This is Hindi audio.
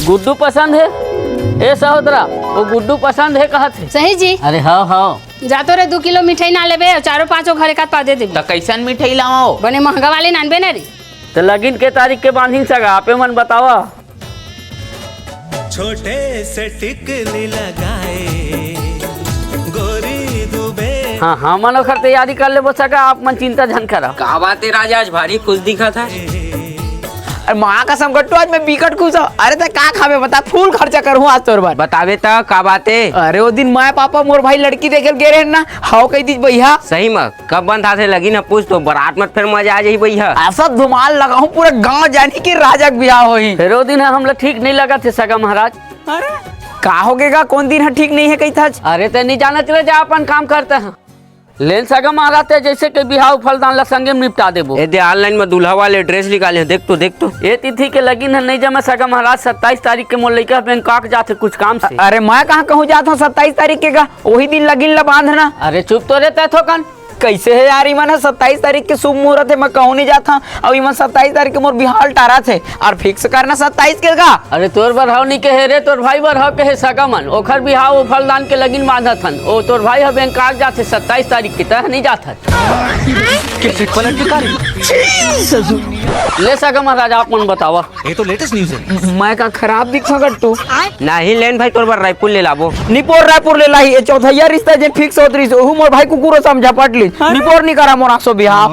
गुड्डू पसंद है? ए सहोदरा, वो गुड्डू पसंद है कहा थे? सही जी। अरे हाँ हाँ। जातो रे 2 किलो मिठाई ना लेबे और 4-5 घरे का पा दे देबे। तो कैसन मिठाई लाओ? बने महंगा वाले नानबे ना रे। तो लगिन के तारीख के बांधिन सगा आपे मन बतावा। छोटे से टिकली लगाए गोरी दुबे। हाँ हाँ मनो खर तैयारी कर ले वो सगा, आप मन चिंता झन करा। का बात है राजा, आज भारी खुश दिखा था। अरे माँ कसम गट्टू आज मैं बिकट खुश हूँ। अरे तो का खावे बता, फुल खर्चा करूँ आज तोर बार। बतावे तो का बात है? अरे वो दिन मैं पापा मोर भाई लड़की देखे गे रहे ना, हाउ कही दी भैया। सही में कब बंद था से लगी ना पूछ तो बारात में फिर मजा आ जाही भैया। ऐसा धुमाल लगाऊं पूरा गांव जानी कि राजा का ब्याह होई। फिर वो दिन है हम लोग ठीक नहीं लगा थे सगा महाराज। अरे का हो गएगा, कौन दिन है ठीक नहीं है कही था। अरे तो नहीं जाना चले जा अपन काम करते हैं। लेन सगा महाराज थे जैसे कि बिहाव फलदान ला संगे में निपटा देबो। ए दे ऑनलाइन में दूल्हा वाले ड्रेस निकाले हैं, देख तो। ये तिथि के लगिन है नहीं जमा सगा महाराज। 27 तारीख के मोर लइका बैंकॉक जाते कुछ काम से। अरे मैं कहाँ कहूँ जाता हूँ 27 तारीख के का, वही दिन लगिन ला बांधना। अरे चुप तो रहता थो कन। कैसे है यार, इमन 27 तारीख के शुभ मुहूर्त है, मैं कहूँ नहीं जाता और इमन 27 तारीख के मोर बिहार टारा थे और फिक्स करना 27 के का। अरे तोर बरहाव नहीं कहे रे, तोर भाई बरहाव कहे सगा मन। ओखर बिहाव ओ फलदान के लगिन बांधा थन। ओ तोर भाई है बैंकॉक जाते 27 तारीख की, तह नहीं जाता। ले सगा महाराज आप मन बतावा। ये तो लेटेस्ट न्यूज़ है। मैं का खराब दिखा गट्टू। नहीं लेन भाई तोर बार रायपुर ले लाबो। निपोर रायपुर ले लाई, चौथैया रिश्ता जे फिक्स होत रही, ओहू मोर भाई कुकुरो समझा पटली। निपोर नहीं करा मोर 100 बिहार।